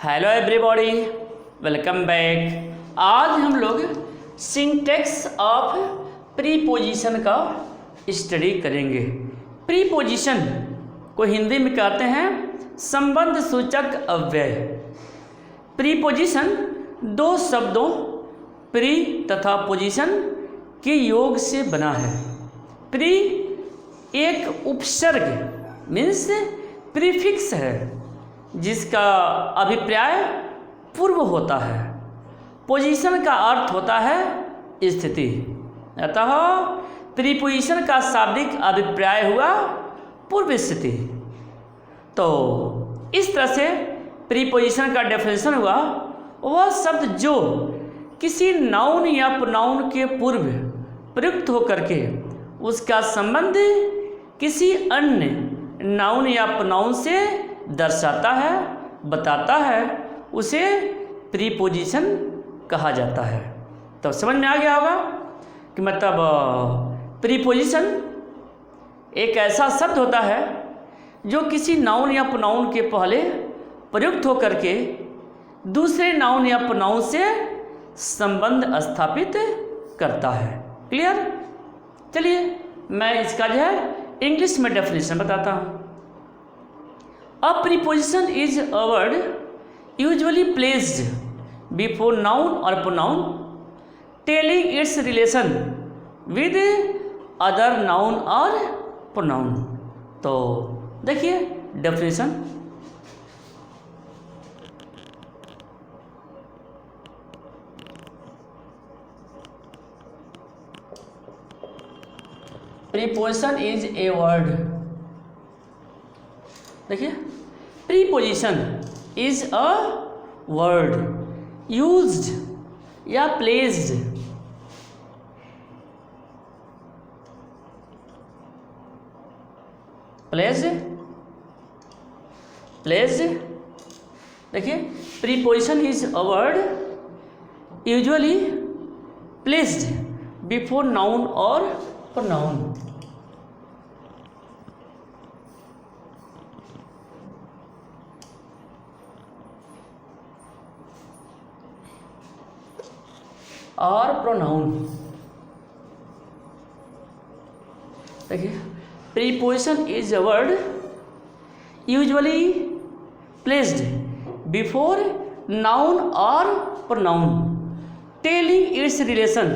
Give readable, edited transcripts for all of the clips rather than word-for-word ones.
Hello everybody, welcome back. आज हम लोग सिंटैक्स ऑफ प्रीपोजिशन का स्टडी करेंगे। प्रीपोजिशन को हिंदी में कहते हैं संबंध सूचक अव्यय। प्रीपोजिशन दो शब्दों प्री तथा पोजीशन के योग से बना है। प्री एक उपसर्ग मीन्स प्रीफिक्स है जिसका अभिप्राय पूर्व होता है। पोजीशन का अर्थ होता है स्थिति, अतः प्रीपोजिशन का शाब्दिक अभिप्राय हुआ पूर्व स्थिति। तो इस तरह से प्रीपोजिशन का डेफिनेशन हुआ वह शब्द जो किसी नाउन या प्रोनाउन के पूर्व प्रयुक्त होकर के उसका संबंध किसी अन्य नाउन या प्रोनाउन से दर्शाता है, बताता है, उसे प्रीपोजिशन कहा जाता है। तो समझ में आ गया होगा कि मतलब प्रीपोजिशन एक ऐसा शब्द होता है जो किसी नाउन या प्रोनाउन के पहले प्रयुक्त होकर के दूसरे नाउन या प्रोनाउन से संबंध स्थापित करता है। क्लियर? चलिए मैं इसका जो है इंग्लिश में डेफिनेशन बताता हूँ। A preposition is a word usually placed before noun or pronoun telling its relation with other noun or pronoun। तो देखिए definition, preposition is a word, देखिए preposition is a word used या placed देखिए preposition is a word usually placed before noun और pronoun. और pronoun, देखिए preposition is a word usually placed before noun और pronoun telling its relation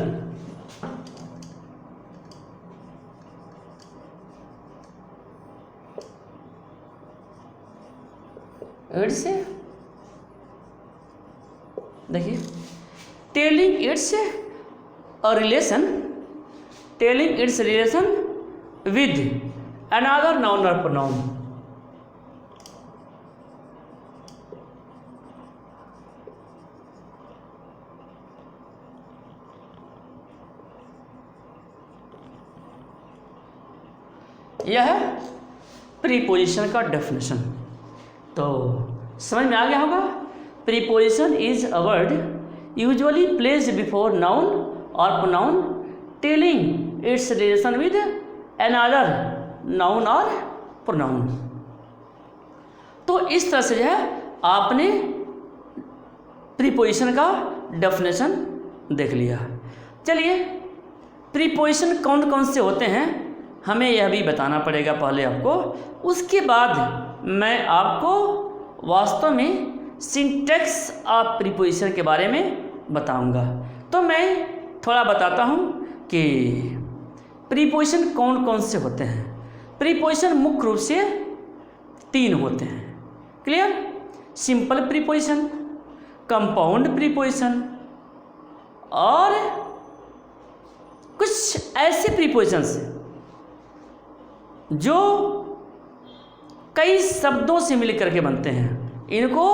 its, देखिए telling its relation with another noun और pronoun. यह है preposition का definition. तो समझ में आ गया होगा। Preposition is a word usually placed before noun or pronoun telling its relation with another noun or pronoun। तो इस तरह से जो है आपने प्रीपोजिशन का डेफिनेशन देख लिया। चलिए प्रीपोजिशन कौन कौन से होते हैं हमें यह भी बताना पड़ेगा पहले आपको, उसके बाद मैं आपको वास्तव में सिंटैक्स ऑफ प्रीपोजिशन के बारे में बताऊंगा। तो मैं थोड़ा बताता हूं कि प्रीपोजिशन कौन कौन से होते हैं। प्रीपोजिशन मुख्य रूप से तीन होते हैं। Clear? Simple preposition, compound preposition और कुछ ऐसे प्रीपोजिशंस जो कई शब्दों से मिलकर के बनते हैं, इनको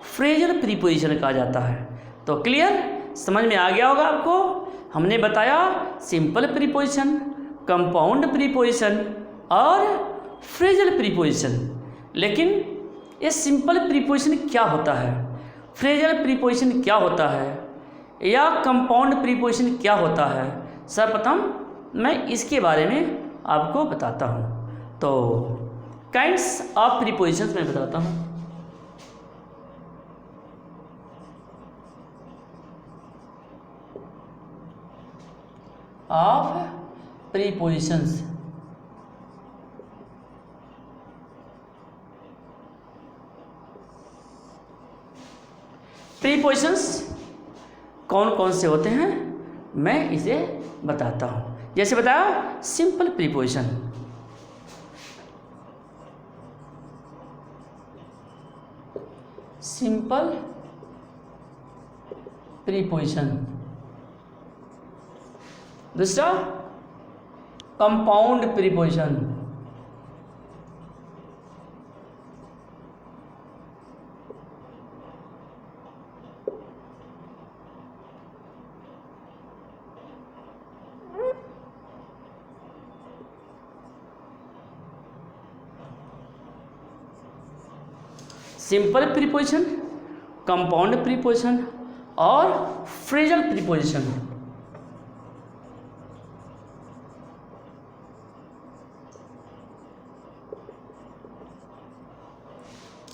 फ्रेजल प्रीपोजिशन कहा जाता है। तो क्लियर? समझ में आ गया होगा आपको। हमने बताया सिंपल प्रीपोजिशन, कंपाउंड प्रीपोजिशन और फ्रेजल प्रीपोजिशन। लेकिन ये सिंपल प्रीपोजिशन क्या होता है, फ्रेजल प्रीपोजिशन क्या होता है या कंपाउंड प्रीपोजिशन क्या होता है, सर्वप्रथम मैं इसके बारे में आपको बताता हूँ। तो काइंड्स ऑफ प्रीपोजिशंस मैं बताता हूँ। Of prepositions. प्रीपोजिशंस कौन कौन से होते हैं मैं इसे बताता हूँ। जैसे बताया सिंपल प्रीपोजिशन, सिंपल प्रीपोजिशन। दूसरा compound preposition, simple preposition, compound preposition और फ्रेजल प्रीपोजिशन।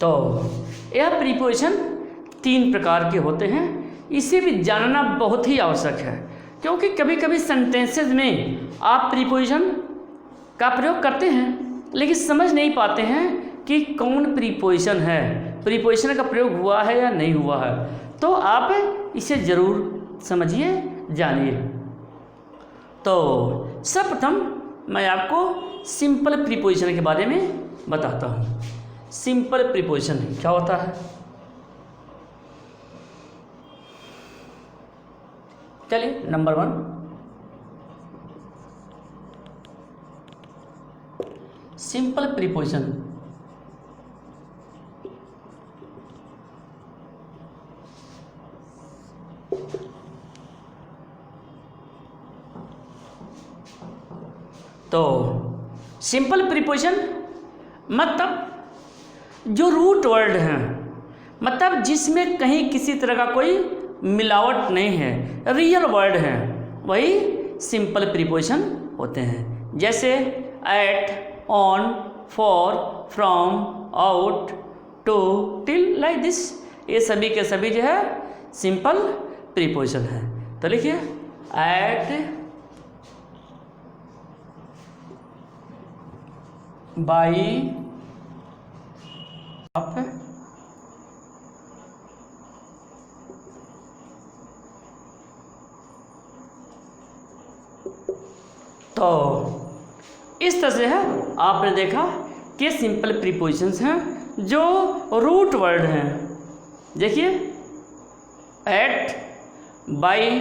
तो यह प्रीपोजिशन 3 प्रकार के होते हैं। इसे भी जानना बहुत ही आवश्यक है, क्योंकि कभी कभी सेंटेंसेस में आप प्रीपोजिशन का प्रयोग करते हैं लेकिन समझ नहीं पाते हैं कि कौन प्रीपोजिशन है, प्रीपोजिशन का प्रयोग हुआ है या नहीं हुआ है। तो आप इसे ज़रूर समझिए, जानिए। तो सर्वप्रथम मैं आपको सिंपल प्रीपोजिशन के बारे में बताता हूँ। सिंपल प्रीपोजिशन क्या होता है? चलिए नंबर 1, सिंपल प्रीपोजिशन। तो सिंपल प्रीपोजिशन मतलब जो रूट वर्ड हैं, मतलब जिसमें कहीं किसी तरह का कोई मिलावट नहीं है, रियल वर्ड हैं, वही सिंपल प्रीपोजिशन होते हैं। जैसे at, on, for, from, out, to, till, like this, ये सभी के सभी जो है सिंपल प्रीपोजिशन है। तो लिखिए एट, बाई, अप, तो इस तरह से है। आपने देखा कि सिंपल प्रीपोजिशंस हैं जो रूट वर्ड हैं। देखिए at, by,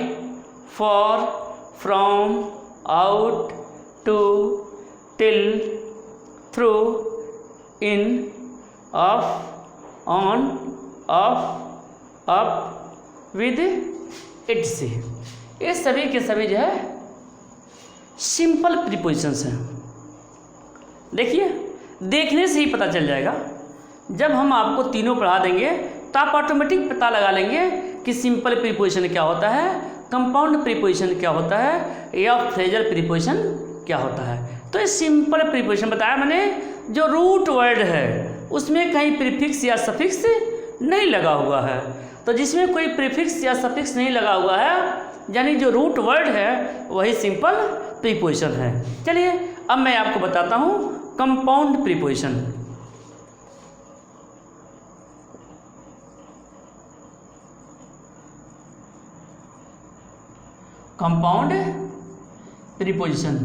for, from, out, to, till, through, in, of, on, off, up, with, it से, ये सभी के सभी जो है सिंपल प्रीपोजिशंस हैं। देखिए देखने से ही पता चल जाएगा। जब हम आपको तीनों पढ़ा देंगे तो आप ऑटोमेटिक पता लगा लेंगे कि सिंपल प्रीपोजिशन क्या होता है, कंपाउंड प्रीपोजिशन क्या होता है या फ्रेजल प्रीपोजिशन क्या होता है। तो ये सिंपल प्रीपोजिशन बताया मैंने, जो रूट वर्ड है उसमें कहीं प्रीफिक्स या सफिक्स नहीं लगा हुआ है। तो जिसमें कोई प्रीफिक्स या सफिक्स नहीं लगा हुआ है, यानी जो रूट वर्ड है वही सिंपल प्रीपोजिशन है। चलिए अब मैं आपको बताता हूँ कंपाउंड प्रीपोजिशन। कंपाउंड प्रीपोजिशन,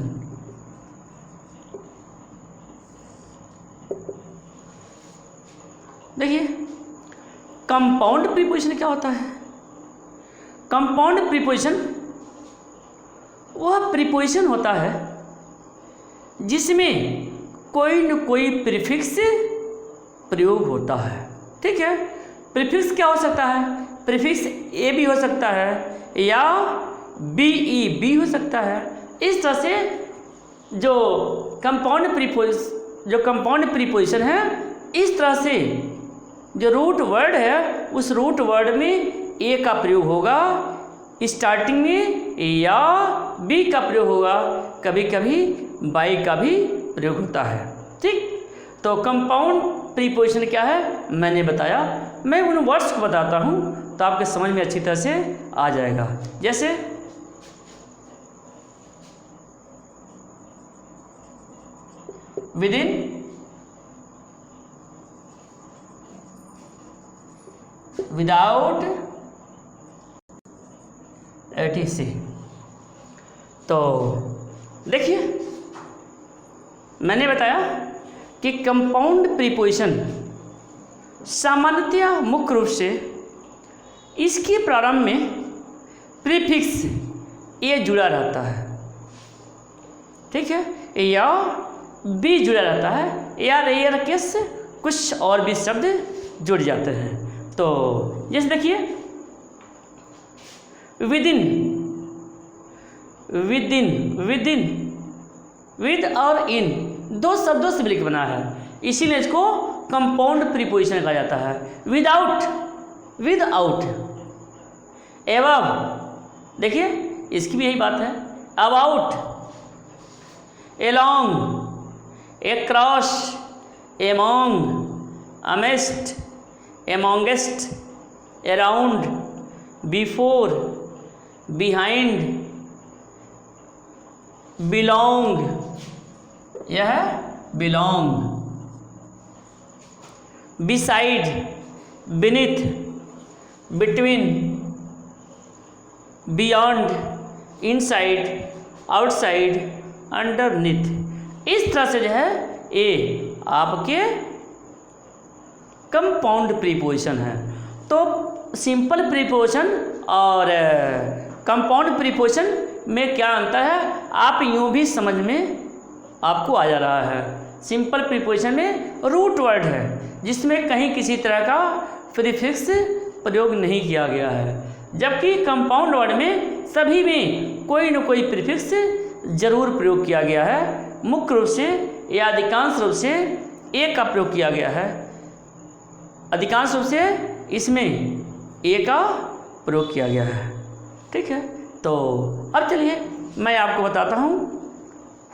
देखिए कंपाउंड प्रीपोजिशन क्या होता है। कंपाउंड प्रीपोजिशन वह प्रीपोजिशन होता है जिसमें कोई न कोई प्रीफिक्स प्रयोग होता है। ठीक है, प्रीफिक्स क्या हो सकता है? प्रीफिक्स ए भी हो सकता है या बी ई बी हो सकता है। इस तरह से जो कंपाउंड प्रीपोजिशन है, इस तरह से जो रूट वर्ड है उस रूट वर्ड में ए का प्रयोग होगा स्टार्टिंग में या बी का प्रयोग होगा, कभी कभी बाई का भी प्रयोग होता है। ठीक, तो कंपाउंड प्रीपोजिशन क्या है मैंने बताया। मैं उन वर्ड्स को बताता हूँ तो आपके समझ में अच्छी तरह से आ जाएगा। जैसे within, without, etc. तो देखिए मैंने बताया कि कंपाउंड प्रीपोजिशन सामान्यतया मुख्य रूप से इसके प्रारंभ में प्रीफिक्स ए जुड़ा रहता है, ठीक है, या बी जुड़ा रहता है, या रेयर केस से कुछ और भी शब्द जुड़ जाते हैं। तो जैसे देखिए विदिन, विदिन, विदिन, विद और इन दो शब्दों से मिलकर बना है, इसीलिए इसको कंपाउंड प्रीपोजिशन कहा जाता है। विदाउट, विद आउट, एवब, देखिए इसकी भी यही बात है। About, along, across, among, amidst, amongst, around, before, behind, belong, यह है belong, beside, beneath, between, beyond, inside, outside, underneath. इस तरह से जो है ये आपके कंपाउंड प्रीपोजिशन है। तो सिंपल प्रीपोजिशन और कंपाउंड प्रीपोजिशन में क्या अंतर है, आप यूं भी समझ में आपको आ जा रहा है। सिंपल प्रीपोजिशन में रूट वर्ड है जिसमें कहीं किसी तरह का प्रीफिक्स प्रयोग नहीं किया गया है, जबकि कंपाउंड वर्ड में सभी में कोई न कोई प्रीफिक्स जरूर प्रयोग किया गया है। मुख्य रूप से या अधिकांश रूप से ए का प्रयोग किया गया है, अधिकांश रूप से इसमें ए का प्रयोग किया गया है, ठीक है। तो अब चलिए मैं आपको बताता हूँ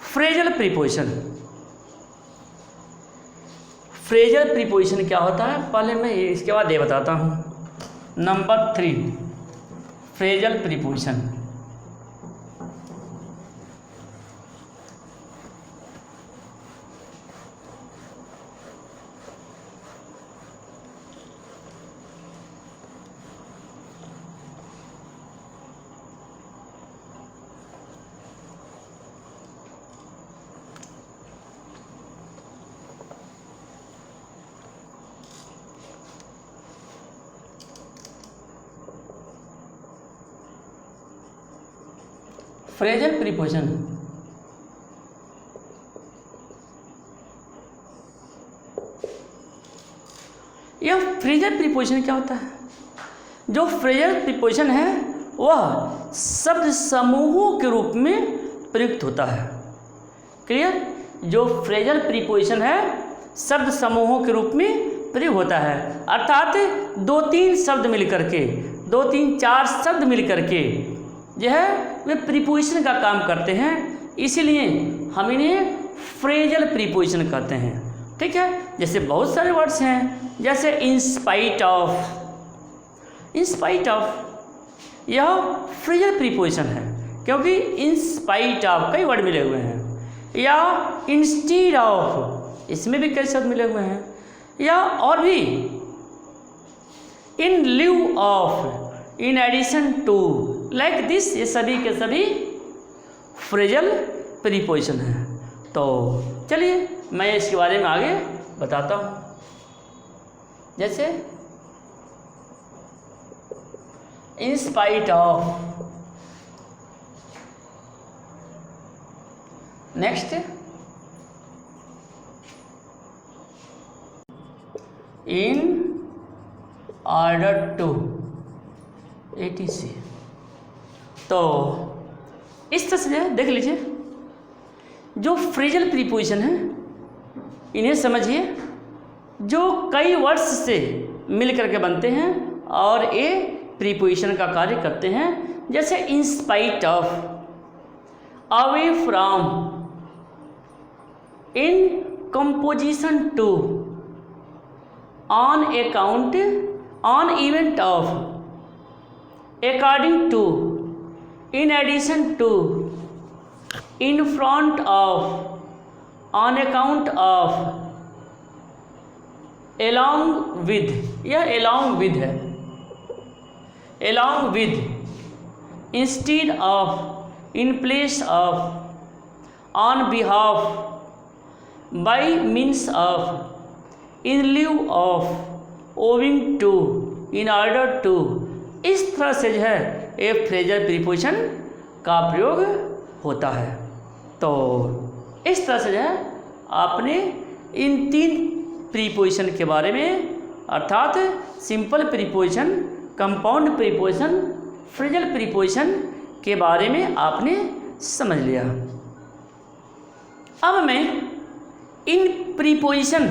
फ्रेजल प्रीपोजिशन। फ्रेजल प्रीपोजिशन क्या होता है, पहले मैं इसके बाद ये बताता हूँ। Number 3, phrasal preposition. Phrasal preposition यह फ्रेजल प्रीपोजिशन क्या होता है? जो फ्रेजल प्रीपोजिशन है वह शब्द समूहों के रूप में प्रयुक्त होता है। क्लियर? जो फ्रेजल प्रीपोजिशन है शब्द समूहों के रूप में प्रयोग होता है, अर्थात 2-3 शब्द मिलकर के, 2-3-4 शब्द मिलकर के जो है वे प्रीपोजिशन का काम करते हैं, इसीलिए हम इन्हें फ्रेजल प्रीपोजिशन कहते हैं, ठीक है। जैसे बहुत सारे वर्ड्स हैं, जैसे इंस्पाइट ऑफ, इंस्पाइट ऑफ यह फ्रेजल प्रीपोजिशन है क्योंकि इंस्पाइट ऑफ कई वर्ड मिले हुए हैं, या इंस्टीड ऑफ इसमें भी कई शब्द मिले हुए हैं, या और भी in lieu of, in addition to, like this, ये सभी के सभी फ्रेजल प्रीपोजिशन है। तो चलिए मैं इसके बारे में आगे बताता हूँ। जैसे in spite of, next in order to, etc। तो इस तरह से देख लीजिए, जो फ्रेजल प्रीपोजिशन है इन्हें समझिए, जो कई वर्ड्स से मिल करके बनते हैं और ये प्रीपोजिशन का कार्य करते हैं। जैसे in spite of, away from, in composition to, on account, on event of, according to, in addition to, in front of, on account of, along with, यह along with है, along with, instead of, in place of, on behalf, by means of, in lieu of, owing to, in order to, इस तरह से जो है एक phrasal preposition का प्रयोग होता है। तो इस तरह से जो है आपने इन 3 प्रीपोजिशन के बारे में, अर्थात simple preposition, compound preposition, phrasal preposition के बारे में आपने समझ लिया। अब मैं इन प्रीपोजिशन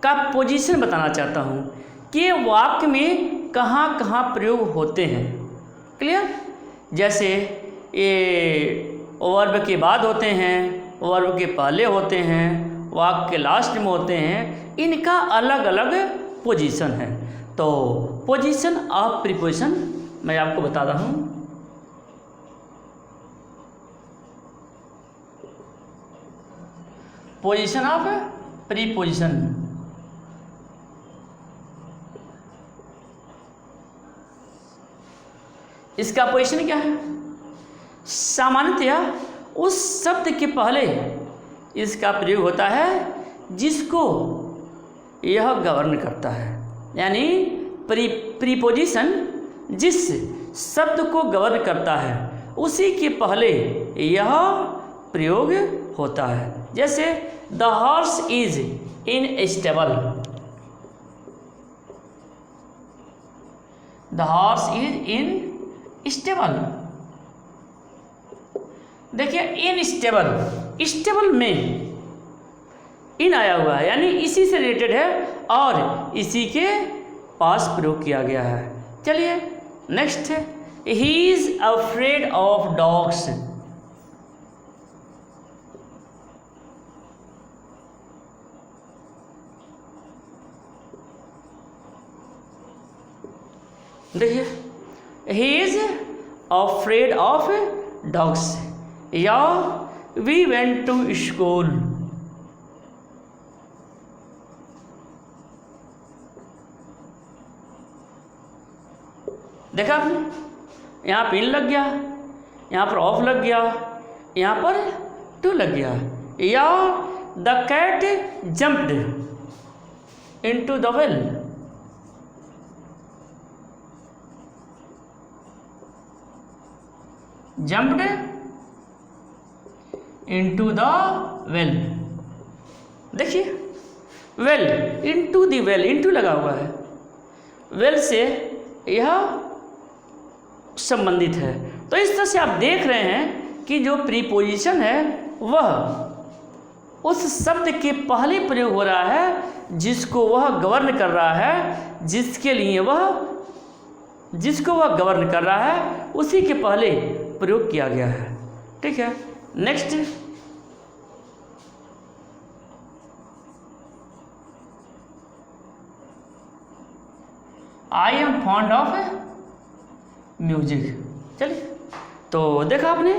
का पोजीशन बताना चाहता हूँ कि वाक्य में कहाँ कहाँ प्रयोग होते हैं। क्लियर? जैसे ये वर्ब के बाद होते हैं, वर्ब के पहले होते हैं, वाक्य के लास्ट में होते हैं, इनका अलग अलग पोजीशन है। तो पोजीशन ऑफ प्रीपोजिशन मैं आपको बता रहा हूँ। पोजीशन ऑफ प्रीपोजिशन, इसका पोजीशन क्या है? सामान्यतया उस शब्द के पहले इसका प्रयोग होता है जिसको यह गवर्न करता है, यानी प्रीपोजिशन जिस शब्द को गवर्न करता है उसी के पहले यह प्रयोग होता है। जैसे the horse is in stable, the horse is in stable. देखिए इन स्टेबल, स्टेबल में इन आया हुआ है, यानी इसी से रिलेटेड है और इसी के पास प्रयोग किया गया है। चलिए नेक्स्ट है, he is afraid of dogs. देखिए he is afraid of dogs, या वी वेंट टू स्कूल। देखा आपने, यहाँ पे इन लग गया, यहाँ पर ऑफ लग गया, यहाँ पर टू लग गया। या the cat jumped into the well, jumped into the well. देखिए well, into the well, into लगा हुआ है, वेल से यह संबंधित है। तो इस तरह से आप देख रहे हैं कि जो प्रीपोजिशन है वह उस शब्द के पहले प्रयोग हो रहा है जिसको वह गवर्न कर रहा है, जिसके लिए वह, जिसको वह गवर्न कर रहा है उसी के पहले प्रयोग किया गया है। ठीक है, next, I am fond of music. चलिए, तो देखा आपने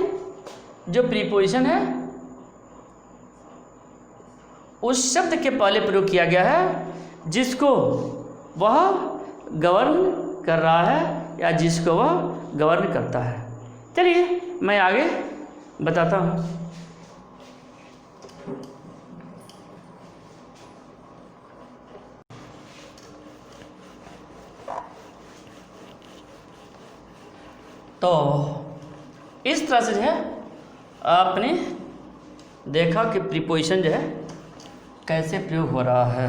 जो प्रीपोजिशन है उस शब्द के पहले प्रयोग किया गया है जिसको वह गवर्न कर रहा है या जिसको वह गवर्न करता है। चलिए मैं आगे बताता हूँ। तो इस तरह से जो है आपने देखा कि प्रीपोजिशन जो है कैसे प्रयोग हो रहा है।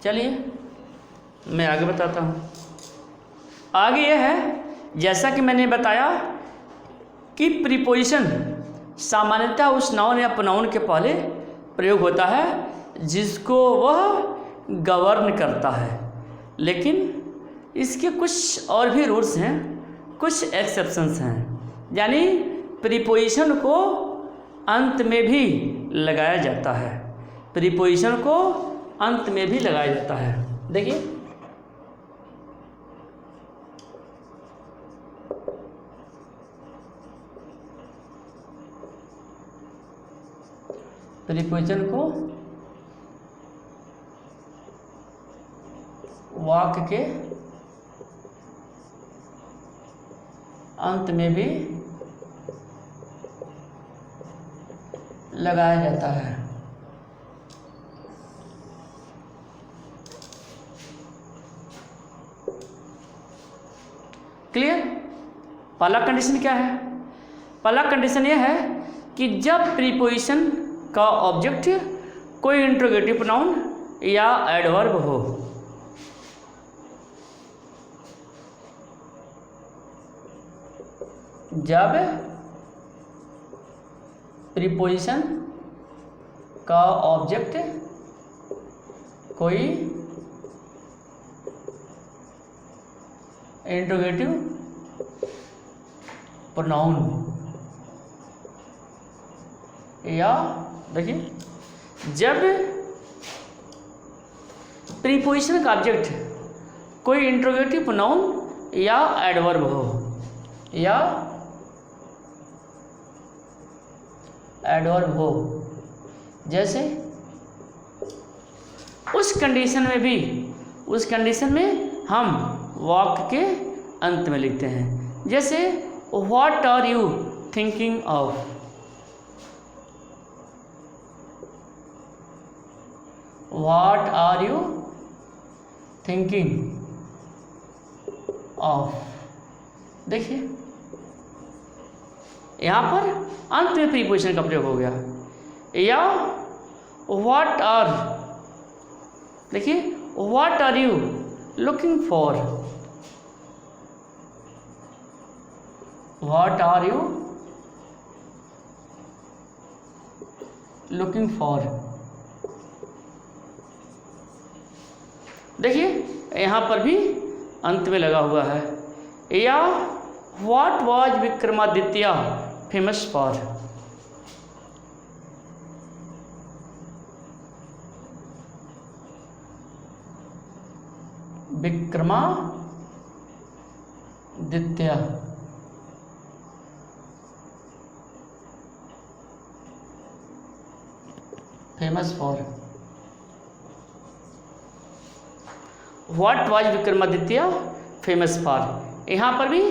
चलिए मैं आगे बताता हूँ। आगे यह है, जैसा कि मैंने बताया कि प्रीपोजिशन सामान्यतः उस नाउन या प्रोनाउन के पहले प्रयोग होता है जिसको वह गवर्न करता है, लेकिन इसके कुछ और भी रूल्स हैं, कुछ एक्सेप्शंस हैं। यानी प्रीपोजिशन को अंत में भी लगाया जाता है, प्रीपोजिशन को अंत में भी लगाया जाता है। देखिए प्रीपोजिशन को वाक्य के अंत में भी लगाया जाता है। क्लियर? पहला कंडीशन क्या है? पहला कंडीशन यह है कि जब प्रीपोजिशन का ऑब्जेक्ट कोई इंट्रोगेटिव प्रोनाउन या एडवर्ब हो। जब प्रीपोजिशन का ऑब्जेक्ट कोई इंट्रोगेटिव प्रोनाउन या देखिए, जब प्रीपोजिशन का ऑब्जेक्ट कोई इंट्रोगेटिव प्रोनाउन या एडवर्ब हो, या एडवर्ब हो, जैसे उस कंडीशन में हम वाक्य के अंत में लिखते हैं। जैसे what are you thinking of. What are you thinking of. देखिए यहाँ पर अंत में प्रीपोजिशन का प्रयोग हो गया। या व्हाट आर, देखिए what are you looking for. What are you looking for. देखिए यहाँ पर भी अंत में लगा हुआ है। या what was Vikramaditya famous for. Vikramaditya famous for. What was Vikramaditya famous for, यहाँ पर भी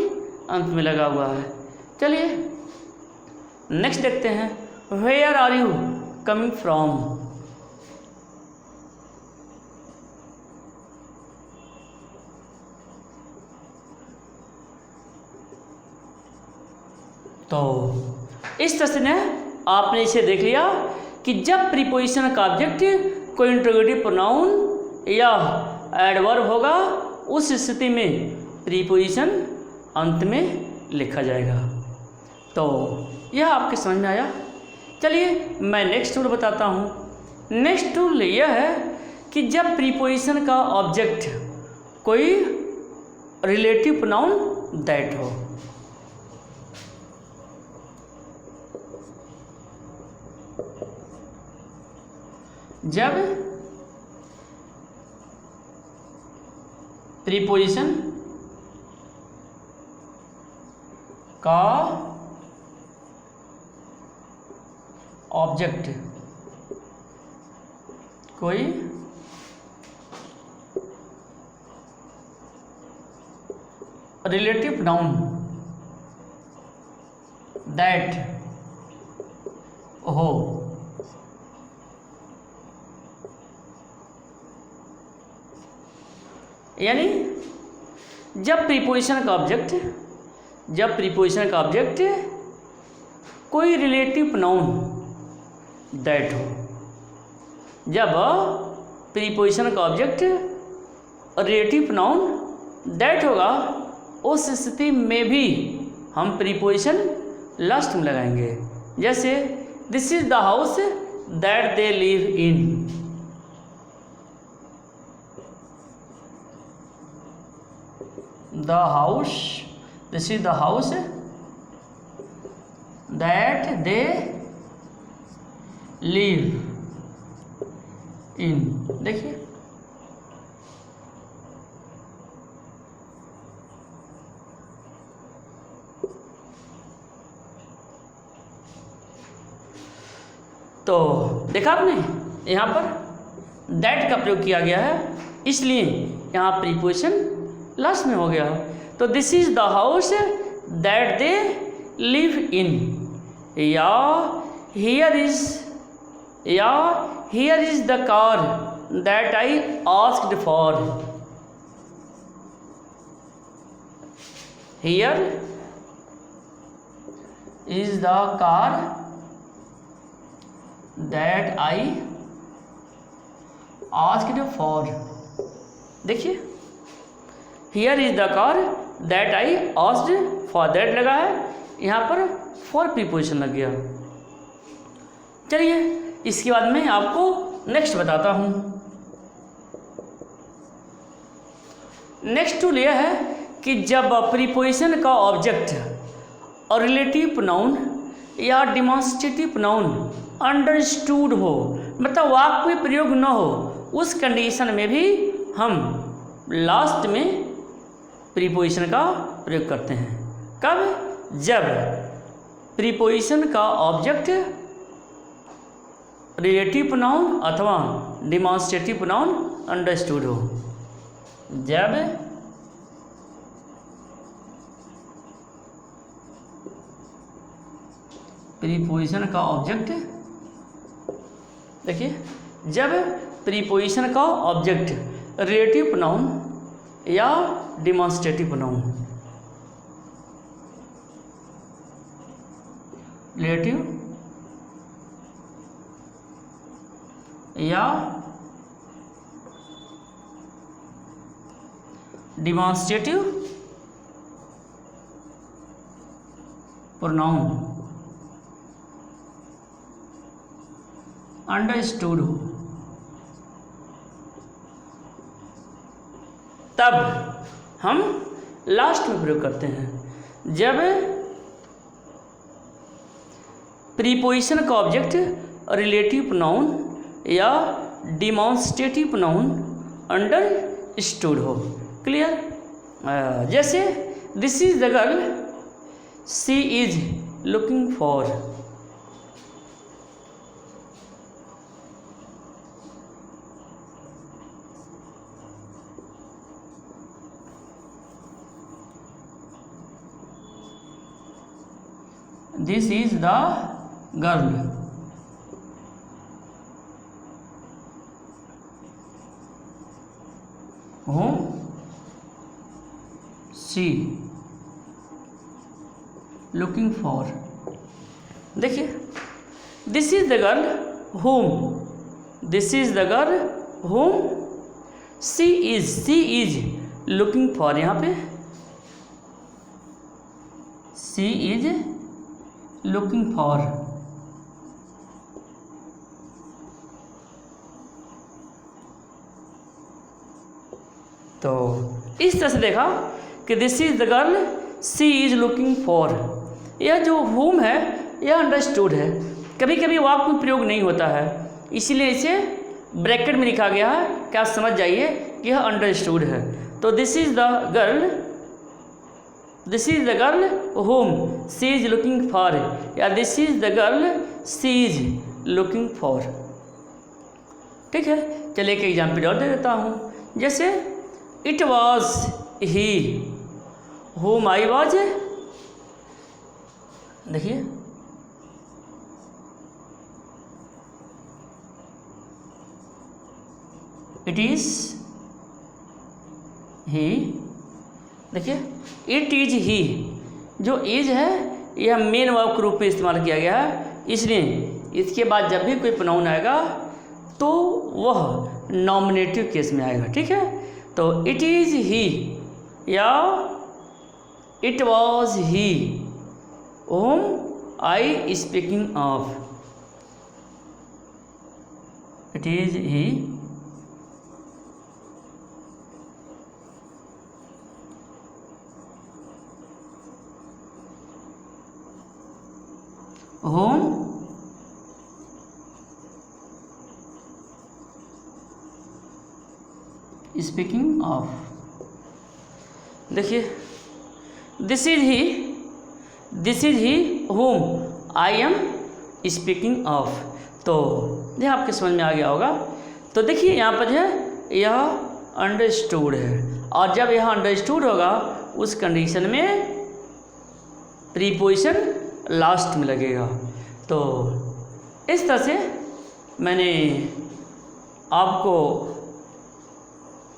अंत में लगा हुआ है। चलिए नेक्स्ट देखते हैं। Where are you coming from. तो इस तरह से आपने इसे देख लिया कि जब प्रीपोजिशन का ऑब्जेक्ट कोई इंट्रोगेटिव प्रोनाउन या एडवर्ब होगा, उस स्थिति में प्रीपोजिशन अंत में लिखा जाएगा। तो यह आपके समझ में आया। चलिए मैं नेक्स्ट टूल बताता हूँ। नेक्स्ट टूल यह है कि जब प्रीपोजिशन का ऑब्जेक्ट कोई रिलेटिव प्रोनाउन दैट हो। जब प्रीपोजिशन का ऑब्जेक्ट कोई रिलेटिव नाउन दैट हो, यानी जब प्रीपोजिशन का ऑब्जेक्ट कोई रिलेटिव प्रोनाउन दैट हो। जब प्रीपोजिशन का ऑब्जेक्ट रिलेटिव प्रोनाउन दैट होगा, उस स्थिति में भी हम प्रीपोजिशन लास्ट में लगाएंगे। जैसे this is the house that they live in. The house, this is the house that they live in। देखिए तो देखा आपने यहाँ पर दैट का प्रयोग किया गया है, इसलिए यहाँ प्रीपोजिशन लास्ट में हो गया। तो this is the house that they live in, या here is the car that I asked for. Here is the car that I asked for. देखिए here is the car that I asked for, that लगा है, यहाँ पर for preposition लग गया। चलिए इसके बाद मैं आपको नेक्स्ट बताता हूँ। नेक्स्ट टूल यह है कि जब प्रीपोजिशन का ऑब्जेक्ट और रिलेटिव प्रोनाउन या डिमॉन्स्ट्रेटिव प्रोनाउन अंडरस्टूड हो, मतलब वाक्य में प्रयोग न हो, उस कंडीशन में भी हम लास्ट में प्रीपोजिशन का प्रयोग करते हैं। कब? जब प्रीपोजिशन का ऑब्जेक्ट रिलेटिव प्रोनाउन अथवा डिमॉन्स्ट्रेटिव प्रोनाउन अंडरस्टूड हो। जब प्रीपोजिशन का ऑब्जेक्ट, देखिए जब प्रीपोजिशन का ऑब्जेक्ट रिलेटिव प्रोनाउन या डिमॉन्स्ट्रेटिव प्रोनाउन, रिलेटिव या डिमॉन्स्ट्रेटिव प्रोनाउन अंडरस्टूड हो, तब हम लास्ट में प्रयोग करते हैं। जब प्रीपोजिशन का ऑब्जेक्ट रिलेटिव प्रोनाउन या डिमॉन्स्ट्रेटिव प्रोनाउन अंडरस्टूड हो। क्लियर? जैसे this is the girl she is looking for. This is the girl whom she looking for। देखिए this is the girl whom, this is the girl whom she is looking for। यहाँ पे she is looking for. तो इस तरह से देखा कि this is the girl she is looking for. यह जो whom है यह अंडरस्टूड है, कभी कभी वाक्य में प्रयोग नहीं होता है, इसीलिए इसे ब्रैकेट में लिखा गया है कि आप समझ जाइए कि यह अंडरस्टूड है। तो this is the girl whom she is looking for, या this is the girl she is looking for। ठीक है, चलिए एक एग्जाम्पल और दे देता हूँ। जैसे it was he whom I was, देखिए it is he, देखिए इट इज ही, जो इज है यह मेन वर्ब के रूप में इस्तेमाल किया गया है, इसलिए इसके बाद जब भी कोई प्रोनाउन आएगा तो वह नॉमिनेटिव केस में आएगा। ठीक है, तो इट इज ही या it was he whom I speaking of. It is he whom speaking of. देखिए this is he whom I am speaking of. तो यह आपके समझ में आ गया होगा। तो देखिए यहाँ पर जो है यह अंडरस्टूड है, और जब यह अंडरस्टूड होगा उस कंडीशन में प्रीपोजिशन लास्ट में लगेगा। तो इस तरह से मैंने आपको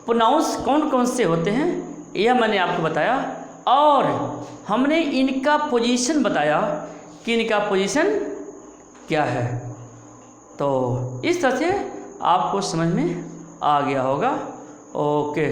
प्रोनाउंस कौन कौन से होते हैं यह मैंने आपको बताया, और हमने इनका पोजीशन बताया कि इनका पोजीशन क्या है। तो इस तरह से आपको समझ में आ गया होगा। ओके।